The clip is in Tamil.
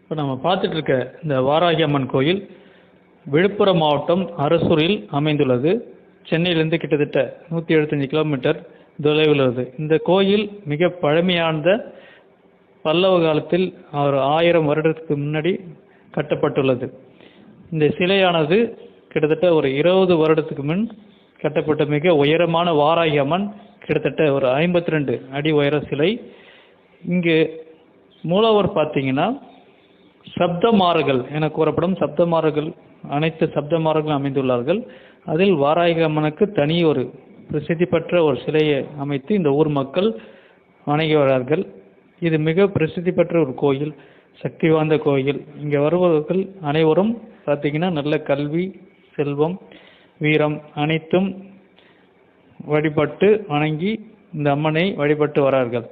இப்போ நம்ம பார்த்துட்டு இருக்க இந்த வாராகி அம்மன் கோயில் விழுப்புரம் மாவட்டம் அரசூரில் அமைந்துள்ளது. சென்னையிலிருந்து கிட்டத்தட்ட 175 கிலோமீட்டர் தொலைவில் உள்ளது. இந்த கோயில் மிக பழமையானத. பல்லவ காலத்தில் ஒரு 1000 வருடத்துக்கு முன்னாடி கட்டப்பட்டுள்ளது. இந்த சிலையானது கிட்டத்தட்ட ஒரு 20 வருடத்துக்கு முன் கட்டப்பட்ட மிக உயரமான வாராகி அம்மன், கிட்டத்தட்ட ஒரு 52 அடி உயர சிலை. இங்கு மூலவர் பார்த்தீங்கன்னா சப்தமார்கள் என கூறப்படும் சப்தமார்கள், அனைத்து சப்தமார்களும் அமைந்துள்ளார்கள். அதில் வாராகி அம்மனுக்கு தனி ஒரு பிரசித்தி பெற்ற ஒரு சிலையை அமைத்து இந்த ஊர் மக்கள் வணங்கி வரார்கள். இது மிக பிரசித்தி பெற்ற ஒரு கோயில், சக்தி வாய்ந்த கோயில். இங்கே வருபவர்கள் அனைவரும் பார்த்தீங்கன்னா நல்ல கல்வி, செல்வம், வீரம் அனைத்தும் வழிபட்டு வணங்கி இந்த அம்மனை வழிபட்டு வரார்கள்.